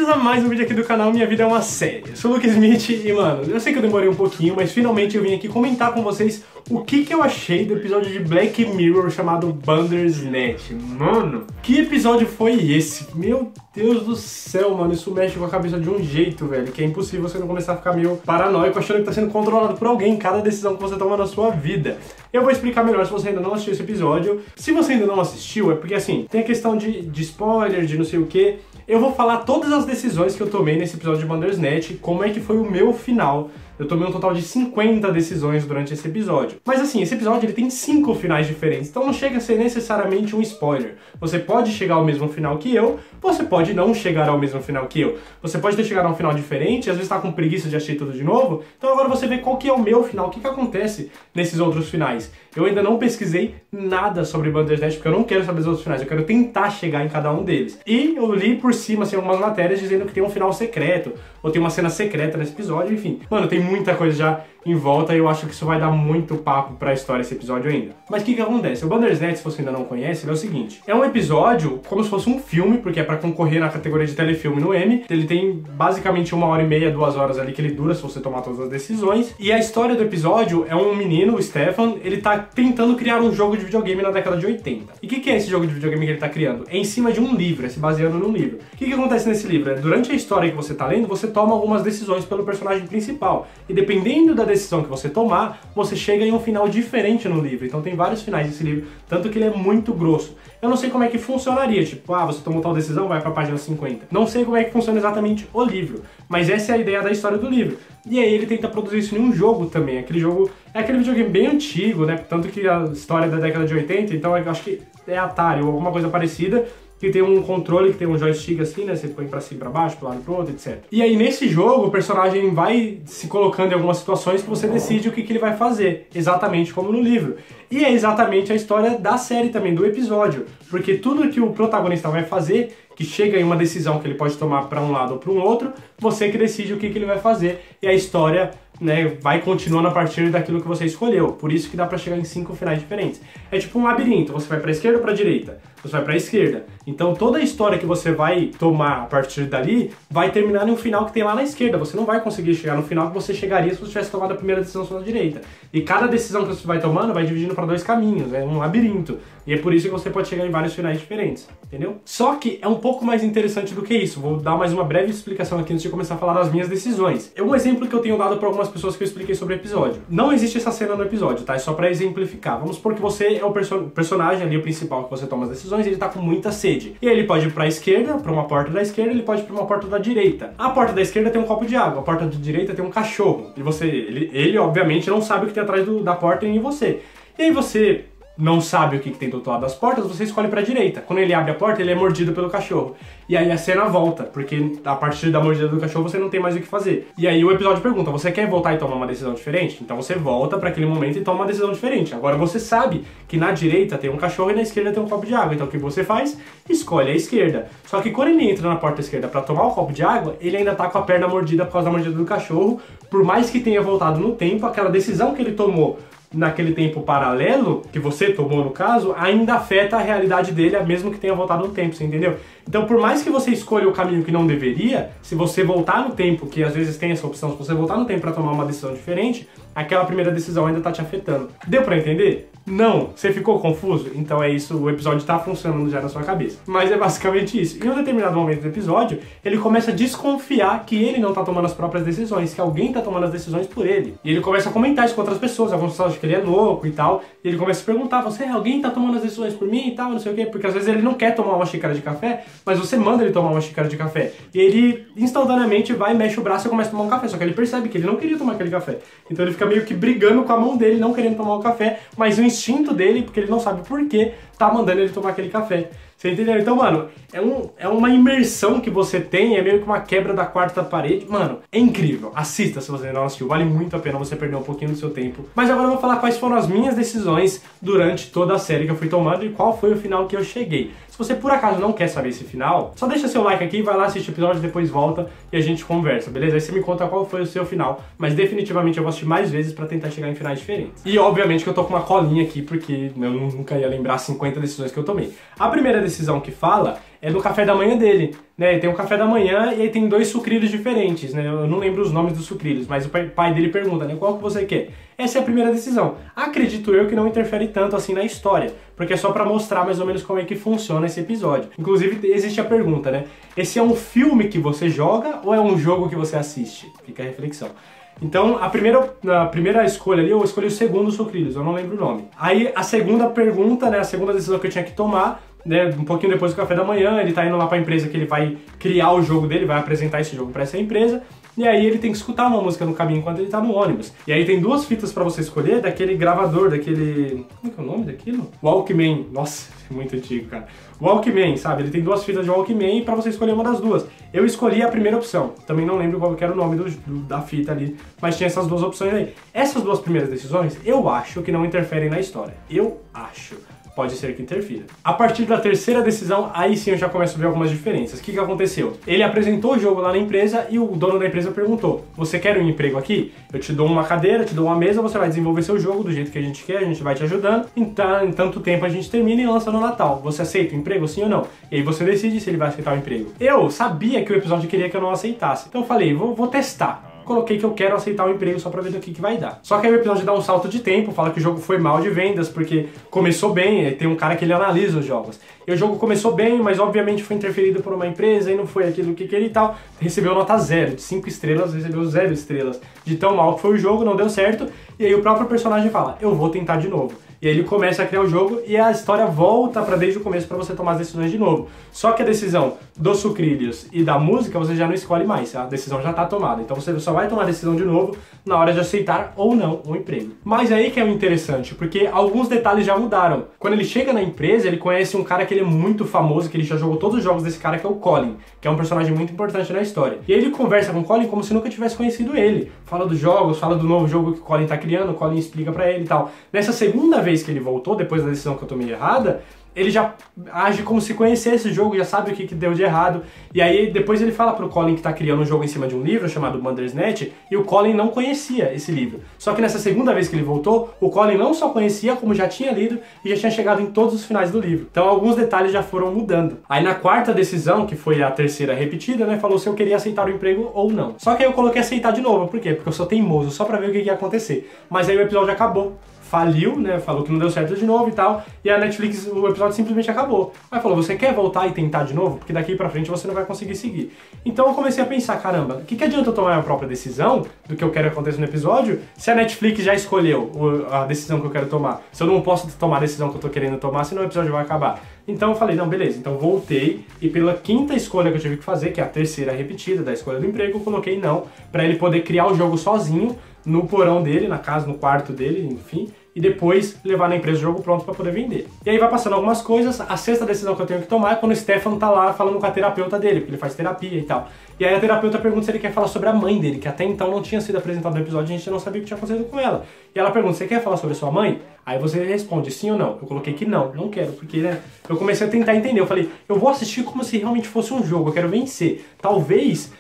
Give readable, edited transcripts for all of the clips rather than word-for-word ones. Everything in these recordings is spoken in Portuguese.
Bem-vindos a mais um vídeo aqui do canal Minha Vida é uma Série. Eu sou o Luke Smith e, mano, eu sei que eu demorei um pouquinho, mas finalmente eu vim aqui comentar com vocês o que eu achei do episódio de Black Mirror chamado Bandersnatch. Mano, que episódio foi esse? Meu Deus do céu, mano, isso mexe com a cabeça de um jeito, velho, que é impossível você não começar a ficar meio paranoico achando que tá sendo controlado por alguém, cada decisão que você toma na sua vida. Eu vou explicar melhor se você ainda não assistiu esse episódio. Se você ainda não assistiu, é porque, assim, tem a questão de spoiler, de não sei o que. Eu vou falar todas as decisões que eu tomei nesse episódio de Bandersnatch, como é que foi o meu final. Eu tomei um total de 50 decisões durante esse episódio. Mas assim, esse episódio ele tem 5 finais diferentes, então não chega a ser necessariamente um spoiler. Você pode chegar ao mesmo final que eu, você pode não chegar ao mesmo final que eu. Você pode ter chegado a um final diferente, às vezes tá com preguiça de assistir tudo de novo, então agora você vê qual que é o meu final, o que acontece nesses outros finais. Eu ainda não pesquisei nada sobre Bandersnatch, porque eu não quero saber os outros finais, eu quero tentar chegar em cada um deles. E eu li por cima, assim, algumas matérias dizendo que tem um final secreto, ou tem uma cena secreta nesse episódio, enfim. Mano, tem muita coisa já em volta e eu acho que isso vai dar muito papo pra história esse episódio ainda. Mas o que acontece? O Bandersnatch, se você ainda não conhece, ele é o seguinte. É um episódio como se fosse um filme, porque é pra concorrer na categoria de telefilme no Emmy. Ele tem basicamente 1h30, 2 horas ali que ele dura se você tomar todas as decisões. E a história do episódio é um menino, o Stefan, ele tá tentando criar um jogo de videogame na década de 80. E o que é esse jogo de videogame que ele tá criando? É em cima de um livro, é se baseando num livro. O que acontece nesse livro? Durante a história que você tá lendo, você toma algumas decisões pelo personagem principal. E dependendo da decisão que você tomar, você chega em um final diferente no livro. Então tem vários finais desse livro, tanto que ele é muito grosso. Eu não sei como é que funcionaria, tipo, você tomou tal decisão, vai pra página 50. Não sei como é que funciona exatamente o livro, mas essa é a ideia da história do livro. E aí ele tenta produzir isso em um jogo também. Aquele jogo é aquele videogame bem antigo, né? Tanto que a história é da década de 80, então eu acho que é Atari ou alguma coisa parecida, que tem um controle, que tem um joystick assim, né? Você põe pra cima e pra baixo, pro lado e pro outro, etc. E aí nesse jogo o personagem vai se colocando em algumas situações que você decide o que ele vai fazer, exatamente como no livro. E é exatamente a história da série também, do episódio. Porque tudo que o protagonista vai fazer, que chega em uma decisão que ele pode tomar para um lado ou para um outro, você que decide o que ele vai fazer. E a história, né, vai continuando a partir daquilo que você escolheu. Por isso que dá pra chegar em 5 finais diferentes. É tipo um labirinto, você vai pra esquerda ou pra direita? Você vai pra esquerda. Então toda a história que você vai tomar a partir dali vai terminar em um final que tem lá na esquerda. Você não vai conseguir chegar no final que você chegaria se você tivesse tomado a primeira decisão sua na direita. E cada decisão que você vai tomando vai dividindo para 2 caminhos, é um labirinto. E é por isso que você pode chegar em vários finais diferentes, entendeu? Só que é um pouco mais interessante do que isso. Vou dar mais uma breve explicação aqui antes de começar a falar das minhas decisões. É um exemplo que eu tenho dado para algumas pessoas que eu expliquei sobre o episódio. Não existe essa cena no episódio, tá? É só para exemplificar. Vamos supor que você é o personagem ali, o principal, que você toma as decisões, e ele tá com muita sede. E aí ele pode ir pra esquerda, pra uma porta da esquerda, ele pode ir pra uma porta da direita. A porta da esquerda tem um copo de água, a porta da direita tem um cachorro. E ele obviamente não sabe o que tem atrás da porta nem você. E aí você não sabe o que tem do outro lado das portas, você escolhe pra direita. Quando ele abre a porta, ele é mordido pelo cachorro. E aí a cena volta, porque a partir da mordida do cachorro você não tem mais o que fazer. E aí o episódio pergunta, você quer voltar e tomar uma decisão diferente? Então você volta pra aquele momento e toma uma decisão diferente. Agora você sabe que na direita tem um cachorro e na esquerda tem um copo de água. Então o que você faz? Escolhe a esquerda. Só que quando ele entra na porta esquerda pra tomar o copo de água, ele ainda tá com a perna mordida por causa da mordida do cachorro. Por mais que tenha voltado no tempo, aquela decisão que ele tomou naquele tempo paralelo, que você tomou no caso, ainda afeta a realidade dele, mesmo que tenha voltado no tempo, você entendeu? Então por mais que você escolha o caminho que não deveria, se você voltar no tempo, que às vezes tem essa opção, se você voltar no tempo para tomar uma decisão diferente, aquela primeira decisão ainda tá te afetando. Deu pra entender? Não? Você ficou confuso? Então é isso, o episódio tá funcionando já na sua cabeça. Mas é basicamente isso. Em um determinado momento do episódio, ele começa a desconfiar que ele não tá tomando as próprias decisões, que alguém tá tomando as decisões por ele. E ele começa a comentar isso com outras pessoas, algumas pessoas acham que ele é louco e tal, e ele começa a se perguntar, alguém tá tomando as decisões por mim e tal, não sei o quê, porque às vezes ele não quer tomar uma xícara de café, mas você manda ele tomar uma xícara de café. E ele instantaneamente vai, mexe o braço e começa a tomar um café, só que ele percebe que ele não queria tomar aquele café. Então ele fica meio que brigando com a mão dele, não querendo tomar o café, mas o instinto dele, porque ele não sabe por que, tá mandando ele tomar aquele café. Você entendeu? Então, mano, é uma imersão que você tem, é meio que uma quebra da quarta parede. Mano, é incrível. Assista se você não assistiu. Vale muito a pena você perder um pouquinho do seu tempo. Mas agora eu vou falar quais foram as minhas decisões durante toda a série que eu fui tomando e qual foi o final que eu cheguei. Se você por acaso não quer saber esse final, só deixa seu like aqui, vai lá assistir o episódio, depois volta e a gente conversa, beleza? Aí você me conta qual foi o seu final, mas definitivamente eu vou assistir mais vezes pra tentar chegar em finais diferentes. E obviamente que eu tô com uma colinha aqui, porque eu nunca ia lembrar 50 decisões que eu tomei. A primeira decisão que fala é no café da manhã dele, né? Tem um café da manhã e aí tem 2 sucrilhos diferentes, né? Eu não lembro os nomes dos sucrilhos, mas o pai dele pergunta, né? Qual que você quer? Essa é a primeira decisão. Acredito eu que não interfere tanto assim na história, porque é só pra mostrar mais ou menos como é que funciona esse episódio. Inclusive, existe a pergunta, né? Esse é um filme que você joga ou é um jogo que você assiste? Fica a reflexão. Então, a primeira escolha ali, eu escolhi o segundo sucrilhos, eu não lembro o nome. Aí, a segunda pergunta, né, a segunda decisão que eu tinha que tomar, né, um pouquinho depois do café da manhã, ele tá indo lá pra empresa que ele vai criar o jogo dele, vai apresentar esse jogo pra essa empresa, e aí ele tem que escutar uma música no caminho enquanto ele tá no ônibus. E aí tem 2 fitas pra você escolher, daquele gravador, daquele... Como é que é o nome daquilo? Walkman. Nossa, é muito antigo, cara. Walkman, sabe? Ele tem 2 fitas de Walkman pra você escolher uma das 2. Eu escolhi a primeira opção. Também não lembro qual que era o nome da fita ali, mas tinha essas 2 opções aí. Essas 2 primeiras decisões, eu acho que não interferem na história. Eu acho. Pode ser que interfira. A partir da terceira decisão, aí sim eu já começo a ver algumas diferenças. O que aconteceu? Ele apresentou o jogo lá na empresa e o dono da empresa perguntou: você quer um emprego aqui? Eu te dou uma cadeira, te dou uma mesa, você vai desenvolver seu jogo do jeito que a gente quer, a gente vai te ajudando. Então, em tanto tempo a gente termina e lança no Natal. Você aceita o emprego, sim ou não? E aí você decide se ele vai aceitar o emprego. Eu sabia que o episódio queria que eu não aceitasse. Então eu falei, vou testar. Coloquei que eu quero aceitar o emprego só pra ver do que vai dar. Só que aí o episódio dá um salto de tempo, fala que o jogo foi mal de vendas, porque começou bem, tem um cara que ele analisa os jogos. E o jogo começou bem, mas obviamente foi interferido por uma empresa e não foi aquilo que queria e tal. Recebeu nota 0, de 5 estrelas, recebeu 0 estrelas. De tão mal que foi o jogo, não deu certo. E aí o próprio personagem fala, eu vou tentar de novo. E aí ele começa a criar o jogo e a história volta pra desde o começo pra você tomar as decisões de novo. Só que a decisão dos sucrilhos e da música você já não escolhe mais, a decisão já tá tomada. Então você só vai tomar a decisão de novo na hora de aceitar ou não o emprego. Mas aí que é o interessante, porque alguns detalhes já mudaram. Quando ele chega na empresa, ele conhece um cara que ele é muito famoso, que ele já jogou todos os jogos desse cara, que é o Colin, que é um personagem muito importante na história. E aí ele conversa com o Colin como se nunca tivesse conhecido ele. Fala dos jogos, fala do novo jogo que o Colin tá criando, o Colin explica pra ele e tal. Nessa segunda vez que ele voltou, depois da decisão que eu tomei errada, ele já age como se conhecesse o jogo, já sabe o que deu de errado. E aí depois ele fala pro Colin que tá criando um jogo em cima de um livro chamado Bandersnatch, e o Colin não conhecia esse livro. Só que nessa segunda vez que ele voltou, o Colin não só conhecia, como já tinha lido e já tinha chegado em todos os finais do livro. Então alguns detalhes já foram mudando. Aí na quarta decisão, que foi a terceira repetida, né, falou se eu queria aceitar o emprego ou não. Só que aí eu coloquei aceitar de novo. Por quê? Porque eu sou teimoso, só pra ver o que ia acontecer. Mas aí o episódio acabou. Faliu, né, falou que não deu certo de novo e tal, e a Netflix, o episódio simplesmente acabou. Aí falou, você quer voltar e tentar de novo? Porque daqui pra frente você não vai conseguir seguir. Então eu comecei a pensar, caramba, o que adianta eu tomar a minha própria decisão do que eu quero que aconteça no episódio, se a Netflix já escolheu a decisão que eu quero tomar? Se eu não posso tomar a decisão que eu tô querendo tomar, senão o episódio vai acabar. Então eu falei, não, beleza, então voltei, e pela quinta escolha que eu tive que fazer, que é a terceira repetida da escolha do emprego, eu coloquei não, pra ele poder criar o jogo sozinho, no porão dele, na casa, no quarto dele, enfim, e depois levar na empresa o jogo pronto para poder vender. E aí vai passando algumas coisas, a sexta decisão que eu tenho que tomar é quando o Stefan tá lá falando com a terapeuta dele, porque ele faz terapia e tal. E aí a terapeuta pergunta se ele quer falar sobre a mãe dele, que até então não tinha sido apresentado no episódio, a gente não sabia o que tinha acontecido com ela. E ela pergunta, você quer falar sobre a sua mãe? Aí você responde sim ou não. Eu coloquei que não quero, porque, né, eu comecei a tentar entender, eu falei, eu vou assistir como se realmente fosse um jogo, eu quero vencer. Talvez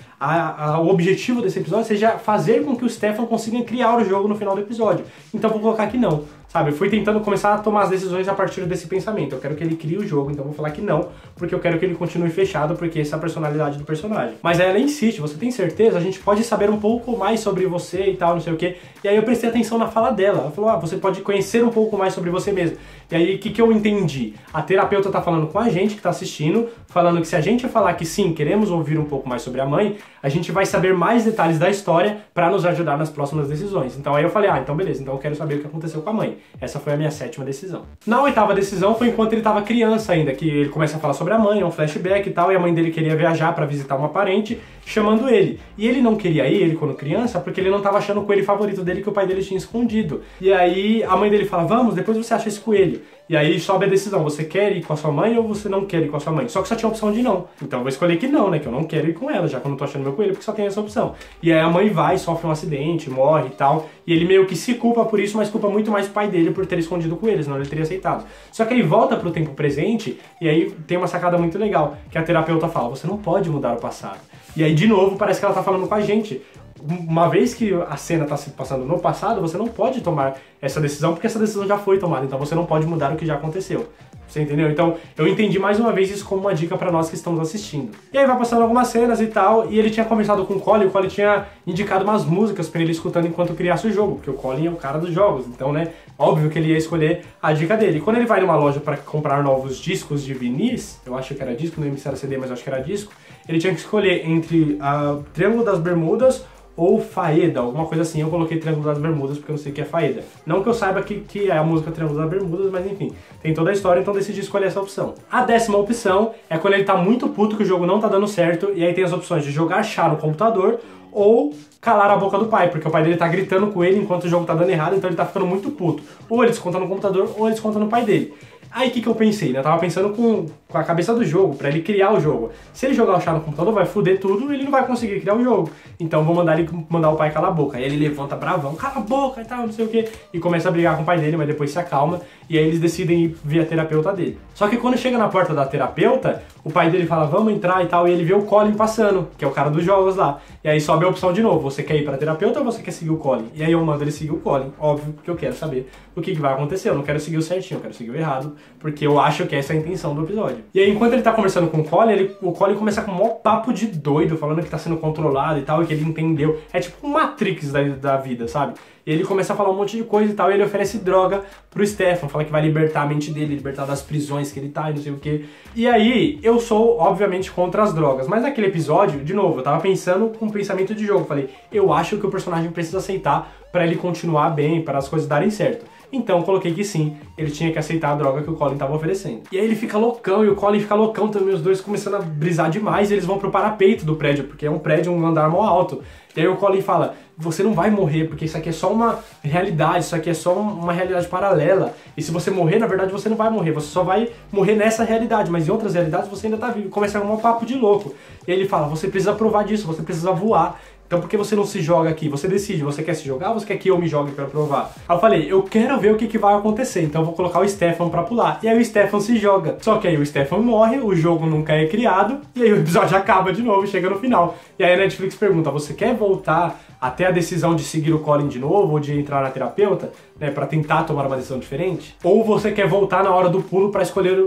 o objetivo desse episódio seja fazer com que o Stefan consiga criar o jogo no final do episódio. Então eu vou colocar que não. Sabe, eu fui tentando começar a tomar as decisões a partir desse pensamento. Eu quero que ele crie o jogo, então eu vou falar que não, porque eu quero que ele continue fechado, porque essa é a personalidade do personagem. Mas aí ela insiste, você tem certeza? A gente pode saber um pouco mais sobre você e tal, não sei o quê. E aí eu prestei atenção na fala dela. Ela falou, você pode conhecer um pouco mais sobre você mesmo. E aí, o que eu entendi? A terapeuta tá falando com a gente que tá assistindo, falando que se a gente falar que sim, queremos ouvir um pouco mais sobre a mãe, a gente vai saber mais detalhes da história pra nos ajudar nas próximas decisões. Então aí eu falei, então beleza, então eu quero saber o que aconteceu com a mãe. Essa foi a minha sétima decisão. Na oitava decisão foi enquanto ele estava criança ainda, que ele começa a falar sobre a mãe, é um flashback e tal, e a mãe dele queria viajar para visitar uma parente, chamando ele. E ele não queria ir, ele quando criança, porque ele não estava achando o coelho favorito dele que o pai dele tinha escondido. E aí a mãe dele fala, vamos, depois você acha esse coelho. E aí sobe a decisão, você quer ir com a sua mãe ou você não quer ir com a sua mãe? Só que só tinha a opção de não. Então eu vou escolher que não, né, que eu não quero ir com ela, já que eu não tô achando meu coelho, porque só tem essa opção. E aí a mãe vai, sofre um acidente, morre e tal, e ele meio que se culpa por isso, mas culpa muito mais o pai dele por ter escondido o coelho, senão ele teria aceitado. Só que aí volta pro tempo presente, e aí tem uma sacada muito legal, que a terapeuta fala, você não pode mudar o passado. E aí de novo parece que ela tá falando com a gente. Uma vez que a cena está se passando no passado, você não pode tomar essa decisão, porque essa decisão já foi tomada, então você não pode mudar o que já aconteceu. Você entendeu? Então eu entendi mais uma vez isso como uma dica pra nós que estamos assistindo. E aí vai passando algumas cenas e tal, e ele tinha conversado com o Colin, e o Colin tinha indicado umas músicas pra ele escutando enquanto criasse o jogo, porque o Colin é o cara dos jogos, então, né, óbvio que ele ia escolher a dica dele. E quando ele vai numa loja pra comprar novos discos de vinis, eu acho que era disco, não lembro se era CD, mas eu acho que era disco, ele tinha que escolher entre a Triângulo das Bermudas ou Faeda, alguma coisa assim. Eu coloquei Triângulo das Bermudas porque eu não sei o que é Faeda. Não que eu saiba que é a música Triângulo das Bermudas, mas enfim, tem toda a história, então decidi escolher essa opção. A 10ª opção é quando ele tá muito puto que o jogo não tá dando certo, e aí tem as opções de jogar chá no computador ou calar a boca do pai, porque o pai dele tá gritando com ele enquanto o jogo tá dando errado, então ele tá ficando muito puto. Ou ele desconta no computador, ou ele desconta no pai dele. Aí o que eu pensei, né? Eu tava pensando com a cabeça do jogo, pra ele criar o jogo. Se ele jogar o chá no computador, vai foder tudo e ele não vai conseguir criar o jogo. Então vou mandar o pai calar a boca. Aí ele levanta bravão, cala a boca e tal, não sei o que, e começa a brigar com o pai dele, mas depois se acalma, e aí eles decidem ir ver a terapeuta dele. Só que quando chega na porta da terapeuta, o pai dele fala, vamos entrar e tal, e ele vê o Colin passando, que é o cara dos jogos lá. E aí sobe a opção de novo, você quer ir pra terapeuta ou você quer seguir o Colin? E aí eu mando ele seguir o Colin, óbvio, porque eu quero saber o que vai acontecer. Eu não quero seguir o certinho, eu quero seguir o errado, porque eu acho que essa é a intenção do episódio. E aí enquanto ele tá conversando com o Colin começa com um maior papo de doido, falando que tá sendo controlado e tal, e que ele entendeu. É tipo um Matrix da vida, sabe? E ele começa a falar um monte de coisa e tal, e ele oferece droga pro Stefan, fala que vai libertar a mente dele, libertar das prisões que ele tá e não sei o que. E aí, eu sou, obviamente, contra as drogas, mas naquele episódio, de novo, eu tava pensando com um pensamento de jogo, falei, eu acho que o personagem precisa aceitar pra ele continuar bem, para as coisas darem certo. Então coloquei que sim, ele tinha que aceitar a droga que o Colin tava oferecendo. E aí ele fica loucão, e o Colin fica loucão também, os dois começando a brisar demais, e eles vão pro parapeito do prédio, porque é um prédio, um andar mó alto. E aí o Colin fala, você não vai morrer, porque isso aqui é só uma realidade, isso aqui é só uma realidade paralela. E se você morrer, na verdade você não vai morrer, você só vai morrer nessa realidade, mas em outras realidades você ainda tá vivo. Começa um papo de louco. E aí ele fala, você precisa provar disso, você precisa voar. Então por que você não se joga aqui? Você decide, você quer se jogar ou você quer que eu me jogue pra provar? Aí eu falei, eu quero ver o que vai acontecer, então eu vou colocar o Stefan pra pular. E aí o Stefan se joga. Só que aí o Stefan morre, o jogo nunca é criado, e aí o episódio acaba de novo, chega no final. E aí a Netflix pergunta, você quer voltar até a decisão de seguir o Colin de novo, ou de entrar na terapeuta, né, pra tentar tomar uma decisão diferente? Ou você quer voltar na hora do pulo pra escolher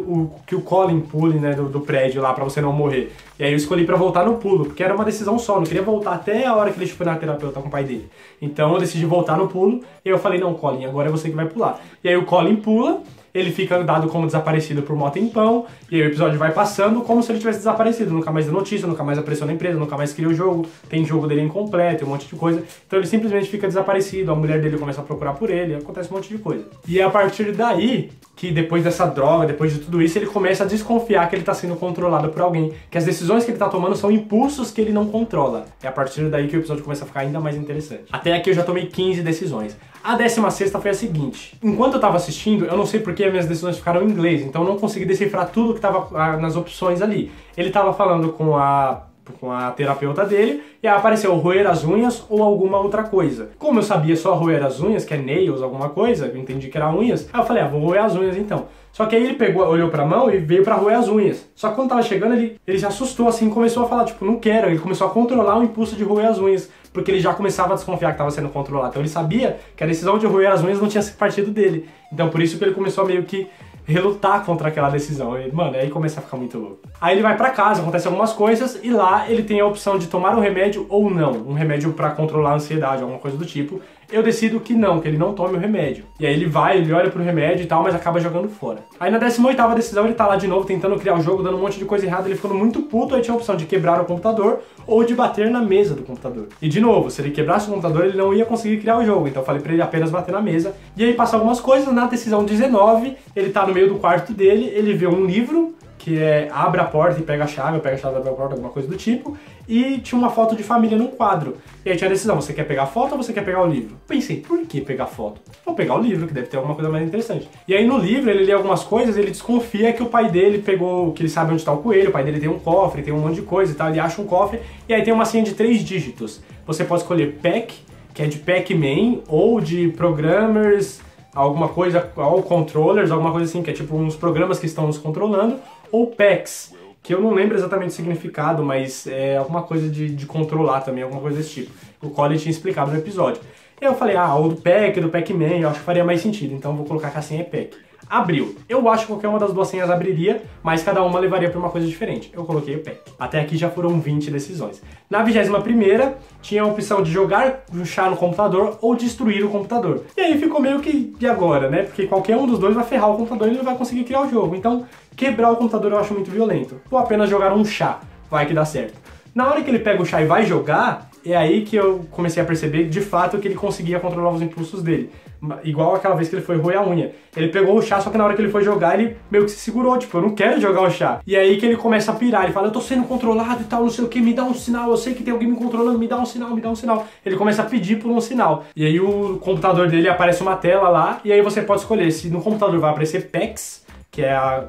que o Colin pule, né, do prédio lá, pra você não morrer? E aí eu escolhi pra voltar no pulo, porque era uma decisão só, não queria voltar até a hora que ele foi na terapeuta com o pai dele. Então eu decidi voltar no pulo, e aí eu falei, não, Colin, agora é você que vai pular. E aí o Colin pula, ele fica dado como desaparecido por mó tempão, e aí o episódio vai passando como se ele tivesse desaparecido, nunca mais deu notícia, nunca mais apareceu na empresa, nunca mais cria o jogo, tem jogo dele incompleto, um monte de coisa, então ele simplesmente fica desaparecido, a mulher dele começa a procurar por ele, acontece um monte de coisa. E é a partir daí, que depois dessa droga, depois de tudo isso, ele começa a desconfiar que ele tá sendo controlado por alguém, que as decisões que ele tá tomando são impulsos que ele não controla. É a partir daí que o episódio começa a ficar ainda mais interessante. Até aqui eu já tomei 15 decisões. A 16ª foi a seguinte, enquanto eu tava assistindo, eu não sei porque as minhas decisões ficaram em inglês, então eu não consegui decifrar tudo que tava nas opções ali. Ele tava falando com a terapeuta dele, e aí apareceu roer as unhas ou alguma outra coisa. Como eu sabia só roer as unhas, que é nails, alguma coisa, eu entendi que era unhas, aí eu falei, vou roer as unhas então. Só que aí ele pegou, olhou pra mão e veio pra roer as unhas. Só que quando tava chegando, ele se assustou assim, começou a falar, tipo, não quero. Ele começou a controlar o impulso de roer as unhas, porque ele já começava a desconfiar que tava sendo controlado. Então ele sabia que a decisão de roer as unhas não tinha partido dele. Então por isso que ele começou a meio que relutar contra aquela decisão. E, mano, aí começa a ficar muito louco. Aí ele vai pra casa, acontece algumas coisas, e lá ele tem a opção de tomar um remédio ou não. Um remédio pra controlar a ansiedade, alguma coisa do tipo. Eu decido que não, que ele não tome o remédio. E aí ele vai, ele olha pro remédio e tal, mas acaba jogando fora. Aí na 18ª decisão ele tá lá de novo tentando criar o jogo, dando um monte de coisa errada, ele ficando muito puto, aí tinha a opção de quebrar o computador ou de bater na mesa do computador. E de novo, se ele quebrasse o computador, ele não ia conseguir criar o jogo, então eu falei pra ele apenas bater na mesa. E aí passa algumas coisas, na decisão 19, ele tá no meio do quarto dele, ele vê um livro, que é abre a porta e pega a chave, ou pega a chave e abre a porta, alguma coisa do tipo, e tinha uma foto de família num quadro. E aí tinha a decisão, você quer pegar a foto ou você quer pegar o livro? Pensei, por que pegar foto? Vou pegar o livro, que deve ter alguma coisa mais interessante. E aí no livro ele lê algumas coisas, ele desconfia que o pai dele pegou, que ele sabe onde está o coelho, o pai dele tem um cofre, tem um monte de coisa e tal, ele acha um cofre, e aí tem uma senha de 3 dígitos. Você pode escolher PAC, que é de Pac-Man, ou de Programmers, alguma coisa, ou Controllers, alguma coisa assim, que é tipo uns programas que estão nos controlando, ou PACs, que eu não lembro exatamente o significado, mas é alguma coisa de controlar também, alguma coisa desse tipo. O Colin tinha explicado no episódio. E eu falei, ou do PAC, do Pac-Man, eu acho que faria mais sentido, então eu vou colocar que a senha é PAC. Abriu. Eu acho que qualquer uma das duas senhas abriria, mas cada uma levaria para uma coisa diferente. Eu coloquei o pack. Até aqui já foram 20 decisões. Na 21ª, tinha a opção de jogar o chá no computador ou destruir o computador. E aí ficou meio que de agora, né? Porque qualquer um dos dois vai ferrar o computador e ele não vai conseguir criar o jogo. Então, quebrar o computador eu acho muito violento. Ou apenas jogar um chá. Vai que dá certo. Na hora que ele pega o chá e vai jogar, é aí que eu comecei a perceber, de fato, que ele conseguia controlar os impulsos dele. Igual aquela vez que ele foi roer a unha. Ele pegou o chá, só que na hora que ele foi jogar, ele meio que se segurou, tipo, eu não quero jogar o chá. E aí que ele começa a pirar, ele fala, eu tô sendo controlado e tal, não sei o que, me dá um sinal, eu sei que tem alguém me controlando, me dá um sinal, me dá um sinal. Ele começa a pedir por um sinal. E aí o computador dele aparece uma tela lá, e aí você pode escolher se no computador vai aparecer PAX, que é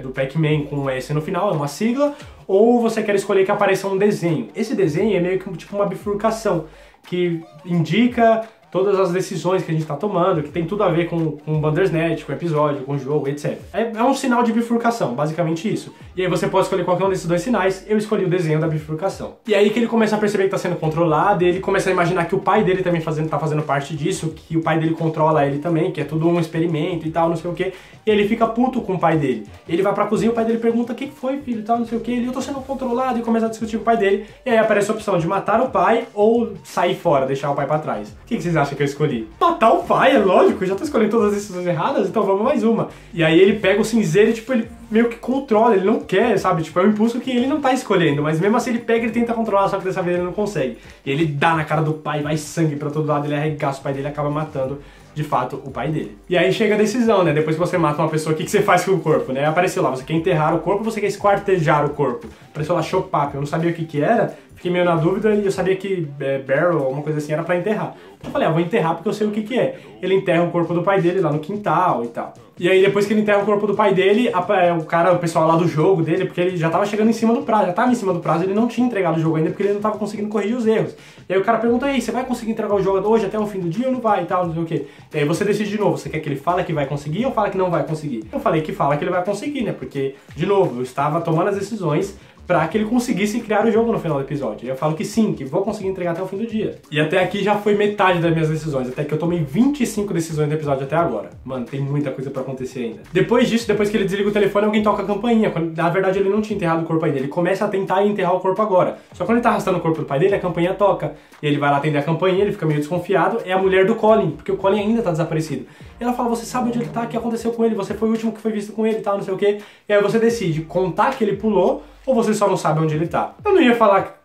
do Pac-Man com um S no final, é uma sigla, ou você quer escolher que apareça um desenho. Esse desenho é meio que tipo uma bifurcação, que indica todas as decisões que a gente tá tomando, que tem tudo a ver com o Bandersnatch, com o episódio, com o jogo, etc. É um sinal de bifurcação, basicamente isso. E aí você pode escolher qualquer um desses dois sinais, eu escolhi o desenho da bifurcação. E aí que ele começa a perceber que tá sendo controlado, e ele começa a imaginar que o pai dele também tá fazendo parte disso, que o pai dele controla ele também, que é tudo um experimento e tal, não sei o que. E ele fica puto com o pai dele. Ele vai pra cozinha, o pai dele pergunta, o que foi, filho, e tal, não sei o que. Ele, eu tô sendo controlado, e começa a discutir com o pai dele. E aí aparece a opção de matar o pai ou sair fora, deixar o pai pra trás. O que vocês acham que eu escolhi? Matar o pai, é lógico, eu já tô escolhendo todas as decisões erradas, então vamos mais uma. E aí ele pega o cinzeiro e, tipo, ele meio que controla, ele não quer, sabe? Tipo, é um impulso que ele não tá escolhendo, mas mesmo assim ele pega e ele tenta controlar, só que dessa vez ele não consegue. E ele dá na cara do pai, vai sangue pra todo lado, ele arregaça o pai dele e acaba matando, de fato, o pai dele. E aí chega a decisão, né? Depois que você mata uma pessoa, o que você faz com o corpo, né? Apareceu lá, você quer enterrar o corpo ou você quer esquartejar o corpo? Apareceu lá Chopap, eu não sabia o que era, fiquei meio na dúvida e eu sabia que barrel, alguma coisa assim, era pra enterrar. Eu falei, vou enterrar porque eu sei o que é. Ele enterra o corpo do pai dele lá no quintal e tal. E aí depois que ele enterra o corpo do pai dele, o pessoal lá do jogo dele, porque ele já tava chegando em cima do prazo, já tava em cima do prazo, ele não tinha entregado o jogo ainda porque ele não tava conseguindo corrigir os erros. E aí o cara pergunta, aí, você vai conseguir entregar o jogo hoje até o fim do dia ou não vai e tal, não sei o que. E aí você decide de novo, você quer que ele fale que vai conseguir ou fala que não vai conseguir? Eu falei que fala que ele vai conseguir, né? Porque, de novo, eu estava tomando as decisões pra que ele conseguisse criar o jogo no final do episódio. E eu falo que sim, que vou conseguir entregar até o fim do dia. E até aqui já foi metade das minhas decisões, até que eu tomei 25 decisões no episódio até agora. Mano, tem muita coisa pra acontecer ainda. Depois disso, depois que ele desliga o telefone, alguém toca a campainha. Na verdade, ele não tinha enterrado o corpo ainda. Ele começa a tentar enterrar o corpo agora. Só que quando ele tá arrastando o corpo do pai dele, a campainha toca. E ele vai lá atender a campainha, ele fica meio desconfiado. É a mulher do Colin, porque o Colin ainda tá desaparecido. E ela fala, você sabe onde ele tá, o que aconteceu com ele, você foi o último que foi visto com ele e tal, não sei o que. E aí você decide contar que ele pulou, ou você só não sabe onde ele tá. Eu não ia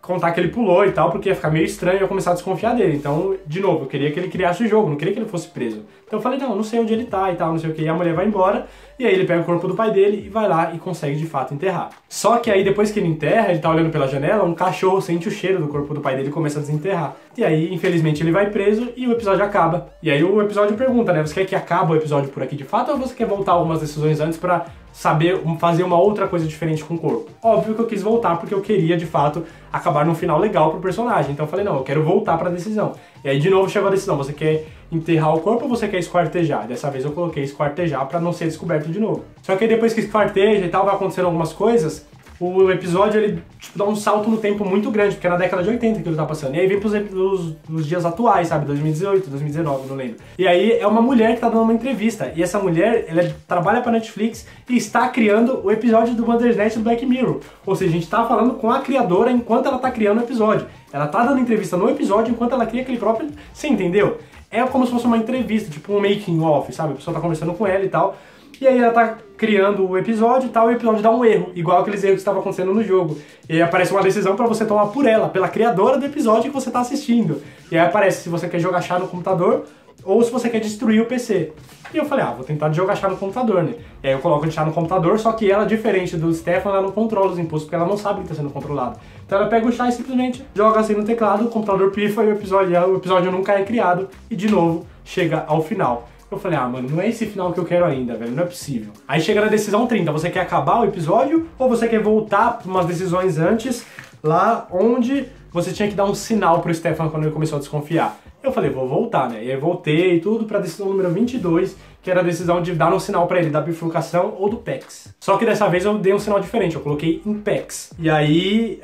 contar que ele pulou e tal, porque ia ficar meio estranho e eu ia começar a desconfiar dele. Então, de novo, eu queria que ele criasse o jogo, não queria que ele fosse preso. Então eu falei, não sei onde ele tá e tal, não sei o que. E a mulher vai embora, e aí ele pega o corpo do pai dele e vai lá e consegue de fato enterrar. Só que aí depois que ele enterra, ele tá olhando pela janela, um cachorro sente o cheiro do corpo do pai dele e começa a desenterrar. E aí, infelizmente, ele vai preso e o episódio acaba. E aí o episódio pergunta, né, você quer que acabe o episódio por aqui de fato ou você quer voltar algumas decisões antes pra saber fazer uma outra coisa diferente com o corpo? Óbvio que eu quis voltar porque eu queria, de fato, acabar num final legal pro personagem. Então eu falei, não, eu quero voltar pra decisão. E aí, de novo, chegou a decisão, você quer enterrar o corpo ou você quer esquartejar? Dessa vez eu coloquei esquartejar pra não ser descoberto de novo. Só que aí depois que esquarteja e tal, vai acontecendo algumas coisas, o episódio, ele tipo, dá um salto no tempo muito grande, porque é na década de 80 que ele tá passando. E aí vem pros dias atuais, sabe? 2018, 2019, não lembro. E aí é uma mulher que tá dando uma entrevista. E essa mulher, ela trabalha pra Netflix e está criando o episódio do Bandersnatch do Black Mirror. Ou seja, a gente tá falando com a criadora enquanto ela tá criando o episódio. Ela tá dando entrevista no episódio enquanto ela cria aquele próprio... Você entendeu? É como se fosse uma entrevista, tipo um making of, sabe? A pessoa tá conversando com ela e tal. E aí ela tá criando o episódio e tal, e o episódio dá um erro, igual aqueles erros que estavam acontecendo no jogo. E aí aparece uma decisão pra você tomar por ela, pela criadora do episódio que você tá assistindo. E aí aparece se você quer jogar chá no computador ou se você quer destruir o PC. E eu falei, vou tentar jogar chá no computador, né? E aí eu coloco de chá no computador, só que ela, diferente do Stefan, ela não controla os impulsos, porque ela não sabe que tá sendo controlado. Então ela pega o chá e simplesmente joga assim no teclado, o computador pifa e o episódio nunca é criado. E de novo, chega ao final. Eu falei, mano, não é esse final que eu quero ainda, velho, não é possível. Aí chega na decisão 30, você quer acabar o episódio ou você quer voltar para umas decisões antes, lá onde você tinha que dar um sinal pro Stefan quando ele começou a desconfiar. Eu falei, vou voltar, né? E aí voltei tudo pra decisão número 22, que era a decisão de dar um sinal pra ele da bifurcação ou do PEX. Só que dessa vez eu dei um sinal diferente, eu coloquei em PEX. E aí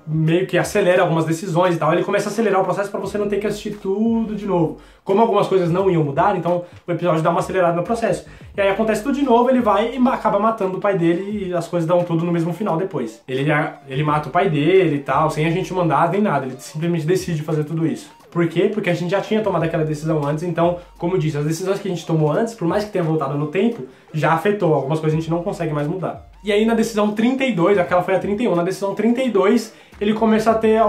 meio que acelera algumas decisões e tal, ele começa a acelerar o processo pra você não ter que assistir tudo de novo. Como algumas coisas não iam mudar, então o episódio dá uma acelerada no processo. E aí acontece tudo de novo, ele vai e acaba matando o pai dele e as coisas dão tudo no mesmo final depois. Ele mata o pai dele e tal, sem a gente mandar nem nada, ele simplesmente decide fazer tudo isso. Por quê? Porque a gente já tinha tomado aquela decisão antes, então, como eu disse, as decisões que a gente tomou antes, por mais que tenha voltado no tempo, já afetou. Algumas coisas a gente não consegue mais mudar. E aí na decisão 32, aquela foi a 31, na decisão 32, ele começa a ter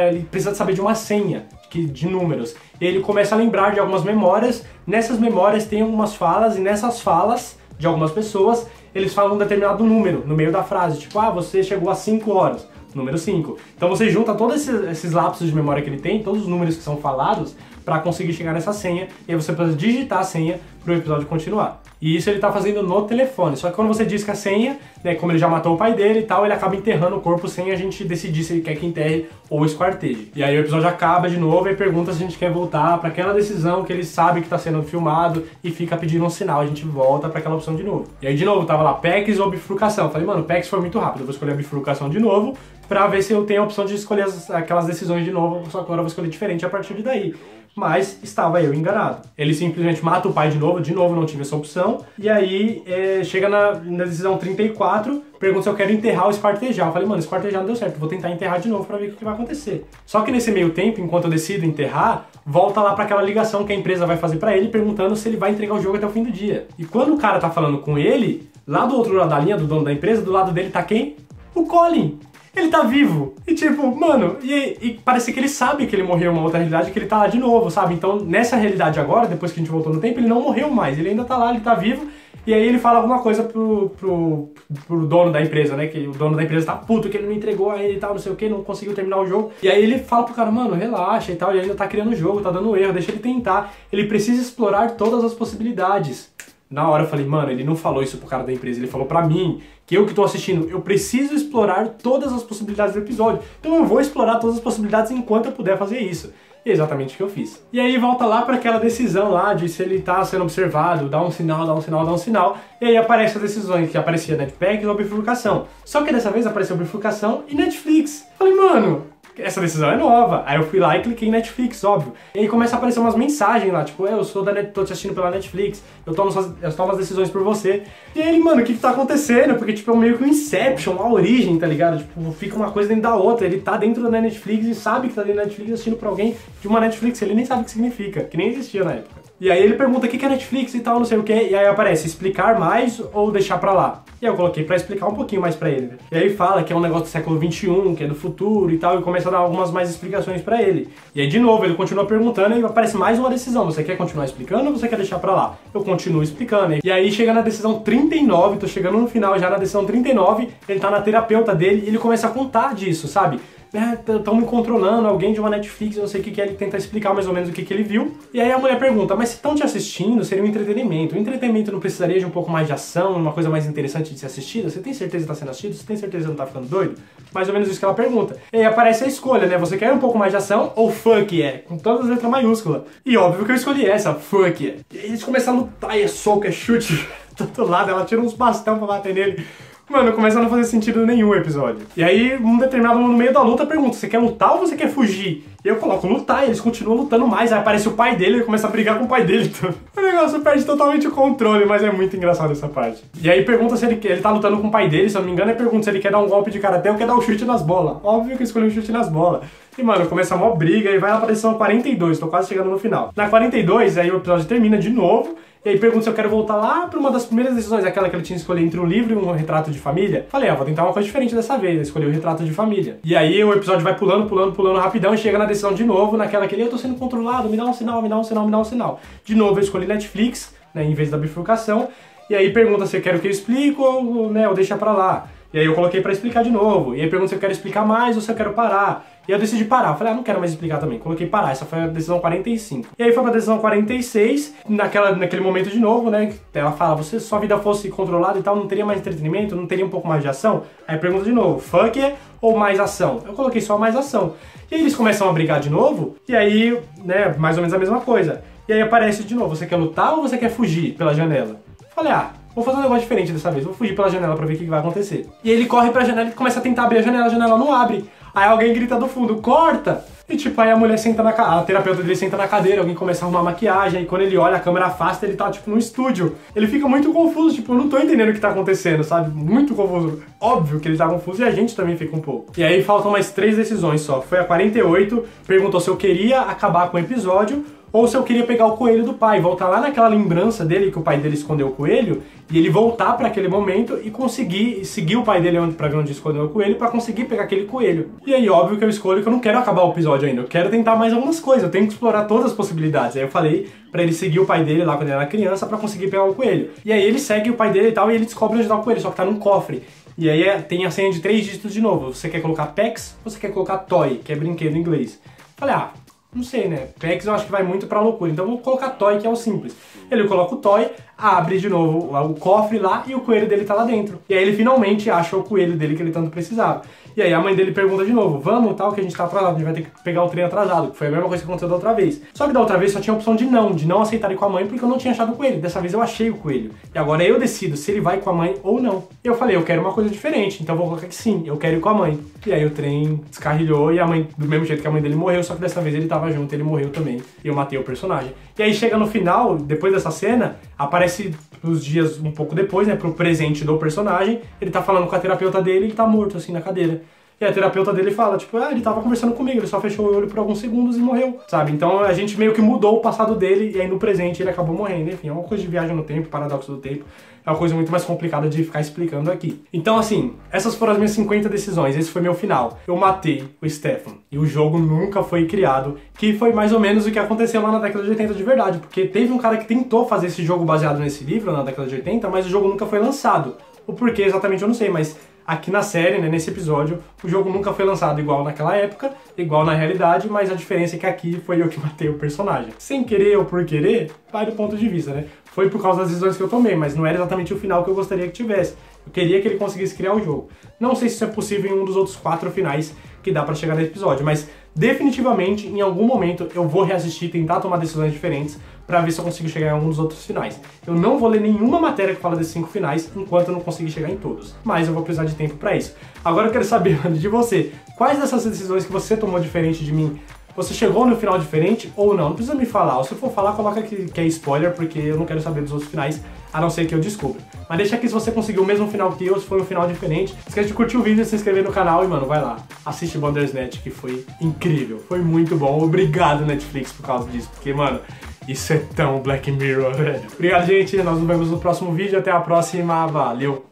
ele precisa saber de uma senha, de números. E ele começa a lembrar de algumas memórias, nessas memórias tem algumas falas, e nessas falas de algumas pessoas, eles falam um determinado número no meio da frase, tipo, você chegou às 5 horas. Número 5. Então você junta todos esses lapsos de memória que ele tem, todos os números que são falados, pra conseguir chegar nessa senha, e aí você precisa digitar a senha pro episódio continuar. E isso ele tá fazendo no telefone, só que quando você diz que a senha, né, como ele já matou o pai dele e tal, ele acaba enterrando o corpo sem a gente decidir se ele quer que enterre ou esquarteje. E aí o episódio acaba de novo e pergunta se a gente quer voltar pra aquela decisão que ele sabe que tá sendo filmado e fica pedindo um sinal, a gente volta pra aquela opção de novo. E aí de novo, tava lá, PEX ou bifurcação. Eu falei, mano, PEX foi muito rápido, eu vou escolher a bifurcação de novo, pra ver se eu tenho a opção de escolher aquelas decisões de novo, só que agora eu vou escolher diferente a partir de daí. Mas estava eu enganado. Ele simplesmente mata o pai de novo não tive essa opção, e aí chega na decisão 34, pergunta se eu quero enterrar ou esquartejar. Eu falei, mano, esquartejar não deu certo, vou tentar enterrar de novo pra ver o que vai acontecer. Só que nesse meio tempo, enquanto eu decido enterrar, volta lá pra aquela ligação que a empresa vai fazer pra ele, perguntando se ele vai entregar o jogo até o fim do dia. E quando o cara tá falando com ele, lá do outro lado da linha, do dono da empresa, do lado dele tá quem? O Colin! Ele tá vivo. E tipo, mano, e parece que ele sabe que ele morreu em uma outra realidade, que ele tá lá de novo, sabe? Então, nessa realidade agora, depois que a gente voltou no tempo, ele não morreu mais. Ele ainda tá lá, ele tá vivo. E aí ele fala alguma coisa pro dono da empresa, né? Que o dono da empresa tá puto, que ele não entregou a ele e tal, não sei o que, não conseguiu terminar o jogo. E aí ele fala pro cara, mano, relaxa e tal, ele ainda tá criando o jogo, tá dando erro, deixa ele tentar. Ele precisa explorar todas as possibilidades. Na hora eu falei, mano, ele não falou isso pro cara da empresa, ele falou pra mim, que eu que tô assistindo, eu preciso explorar todas as possibilidades do episódio. Então eu vou explorar todas as possibilidades enquanto eu puder fazer isso. E é exatamente o que eu fiz. E aí volta lá pra aquela decisão lá de se ele tá sendo observado, dá um sinal, dá um sinal, dá um sinal. E aí aparece as decisões, que aparecia Netpex ou bifurcação. Só que dessa vez apareceu bifurcação e Netflix. Falei, mano, essa decisão é nova. Aí eu fui lá e cliquei em Netflix, óbvio. E aí começa a aparecer umas mensagens lá, tipo, eu sou tô te assistindo pela Netflix, eu tomo as decisões por você. E aí ele, mano, o que tá acontecendo? Porque, tipo, é meio que um Inception, a origem, tá ligado? Tipo, fica uma coisa dentro da outra. Ele tá dentro da Netflix e sabe que tá dentro da Netflix assistindo pra alguém de uma Netflix. Ele nem sabe o que significa, que nem existia na época. E aí ele pergunta o que é Netflix e tal, não sei o que, e aí aparece explicar mais ou deixar pra lá. E aí eu coloquei pra explicar um pouquinho mais pra ele, né? E aí fala que é um negócio do século XXI, que é do futuro e tal, e começa a dar algumas mais explicações pra ele. E aí de novo ele continua perguntando e aparece mais uma decisão. Você quer continuar explicando ou você quer deixar pra lá? Eu continuo explicando. E aí chega na decisão 39, tô chegando no final já na decisão 39, ele tá na terapeuta dele e ele começa a contar disso, sabe? Estão me controlando, alguém de uma Netflix, eu não sei o que é, ele tenta explicar mais ou menos o que ele viu. E aí a mulher pergunta, mas se estão te assistindo, seria um entretenimento. O entretenimento não precisaria de um pouco mais de ação, uma coisa mais interessante de ser assistida? Você tem certeza que está sendo assistido? Você tem certeza que não tá ficando doido? Mais ou menos isso que ela pergunta. E aí aparece a escolha, né? Você quer um pouco mais de ação ou fuck yeah? Com todas as letras maiúsculas. E óbvio que eu escolhi essa, fuck yeah. E aí eles começam a lutar, e é soco, é chute do outro lado, ela tira uns bastão pra bater nele. Mano, começa a não fazer sentido nenhum o episódio. E aí, um determinado no meio da luta, pergunta, você quer lutar ou você quer fugir? E eu coloco lutar, e eles continuam lutando mais. Aí aparece o pai dele, ele começa a brigar com o pai dele. O negócio perde totalmente o controle, mas é muito engraçado essa parte. E aí pergunta se ele tá lutando com o pai dele, se eu não me engano, e pergunta se ele quer dar um golpe de karatê ou quer dar um chute nas bolas. Óbvio que eu escolhi um chute nas bolas. E, mano, começa a mó briga e vai lá pra decisão 42, tô quase chegando no final. Na 42, aí o episódio termina de novo. E aí pergunta se eu quero voltar lá pra uma das primeiras decisões, aquela que ele tinha escolhido entre um livro e um retrato de família. Falei, vou tentar uma coisa diferente dessa vez, eu escolhi o retrato de família. E aí o episódio vai pulando rapidão e chega na decisão de novo, naquela que eu tô sendo controlado, me dá um sinal, me dá um sinal, me dá um sinal. De novo eu escolhi Netflix, né, em vez da bifurcação. E aí pergunta se eu quero que eu explique ou, né, ou deixa pra lá. E aí eu coloquei pra explicar de novo. E aí pergunta se eu quero explicar mais ou se eu quero parar. E aí eu decidi parar. Eu falei, ah, não quero mais explicar também. Coloquei parar. Essa foi a decisão 45. E aí foi pra decisão 46. Naquele momento de novo, né? Ela fala, se sua vida fosse controlada e tal, não teria mais entretenimento? Não teria um pouco mais de ação? Aí pergunta de novo, fuck it ou mais ação? Eu coloquei só mais ação. E aí eles começam a brigar de novo. E aí, né, mais ou menos a mesma coisa. E aí aparece de novo, você quer lutar ou você quer fugir pela janela? Eu falei, ah, vou fazer um negócio diferente dessa vez, vou fugir pela janela pra ver o que vai acontecer. E aí ele corre pra janela e começa a tentar abrir a janela não abre. Aí alguém grita do fundo, corta! E tipo, aí a mulher senta a terapeuta dele senta na cadeira, alguém começa a arrumar maquiagem, e quando ele olha, a câmera afasta, ele tá tipo no estúdio. Ele fica muito confuso, tipo, eu não tô entendendo o que tá acontecendo, sabe? Muito confuso. Óbvio que ele tá confuso e a gente também fica um pouco. E aí faltam mais 3 decisões só. Foi a 48, perguntou se eu queria acabar com o episódio, ou se eu queria pegar o coelho do pai, voltar lá naquela lembrança dele, que o pai dele escondeu o coelho, e ele voltar pra aquele momento e conseguir seguir o pai dele pra ver onde escondeu o coelho, pra conseguir pegar aquele coelho. E aí, óbvio que eu escolho que eu não quero acabar o episódio ainda, eu quero tentar mais algumas coisas, eu tenho que explorar todas as possibilidades. Aí eu falei pra ele seguir o pai dele lá quando ele era criança pra conseguir pegar o coelho. E aí ele segue o pai dele e tal, e ele descobre onde tá o coelho, só que tá num cofre. E aí tem a senha de 3 dígitos de novo. Você quer colocar PEX ou você quer colocar Toy, que é brinquedo em inglês? Falei, ah, não sei, né? PEX eu acho que vai muito pra loucura, então eu vou colocar Toy, que é o simples. Ele coloca o Toy, abre de novo o cofre lá e o coelho dele tá lá dentro. E aí ele finalmente acha o coelho dele que ele tanto precisava. E aí a mãe dele pergunta de novo, vamos, tal, que a gente tá atrasado, a gente vai ter que pegar o trem atrasado, que foi a mesma coisa que aconteceu da outra vez. Só que da outra vez só tinha a opção de não aceitar ir com a mãe, porque eu não tinha achado o coelho. Dessa vez eu achei o coelho. E agora eu decido se ele vai com a mãe ou não. E eu falei, eu quero uma coisa diferente, então eu vou colocar que sim, eu quero ir com a mãe. E aí o trem descarrilhou e a mãe, do mesmo jeito que a mãe dele morreu, só que dessa vez ele tava junto, ele morreu também. E eu matei o personagem. E aí chega no final, depois dessa cena, aparece os dias um pouco depois, né, pro presente do personagem, ele tá falando com a terapeuta dele e ele tá morto assim na cadeira. E a terapeuta dele fala, tipo, ah, ele tava conversando comigo, ele só fechou o olho por alguns segundos e morreu, sabe? Então a gente meio que mudou o passado dele e aí no presente ele acabou morrendo. Enfim, é uma coisa de viagem no tempo, paradoxo do tempo. É uma coisa muito mais complicada de ficar explicando aqui. Então, assim, essas foram as minhas 50 decisões, esse foi meu final. Eu matei o Stefan e o jogo nunca foi criado, que foi mais ou menos o que aconteceu lá na década de 80 de verdade, porque teve um cara que tentou fazer esse jogo baseado nesse livro na década de 80, mas o jogo nunca foi lançado. O porquê exatamente eu não sei, mas aqui na série, né, nesse episódio, o jogo nunca foi lançado igual naquela época, igual na realidade, mas a diferença é que aqui foi eu que matei o personagem. Sem querer ou por querer, vai do ponto de vista, né? Foi por causa das decisões que eu tomei, mas não era exatamente o final que eu gostaria que tivesse. Eu queria que ele conseguisse criar o jogo. Não sei se isso é possível em um dos outros 4 finais que dá pra chegar nesse episódio, mas definitivamente, em algum momento, eu vou reassistir, tentar tomar decisões diferentes pra ver se eu consigo chegar em algum dos outros finais. Eu não vou ler nenhuma matéria que fala desses 5 finais enquanto eu não conseguir chegar em todos, mas eu vou precisar de tempo pra isso. Agora eu quero saber, mano, de você, quais dessas decisões que você tomou diferente de mim, você chegou no final diferente ou não? Não precisa me falar, ou se for falar, coloca que é spoiler, porque eu não quero saber dos outros finais, a não ser que eu descubra. Mas deixa aqui se você conseguiu o mesmo final que eu, se foi um final diferente. Esquece de curtir o vídeo, se inscrever no canal e, mano, vai lá. Assiste Bandersnatch, que foi incrível, foi muito bom. Obrigado, Netflix, por causa disso, porque, mano, isso é tão Black Mirror, velho. Obrigado, gente, nós nos vemos no próximo vídeo, até a próxima, valeu!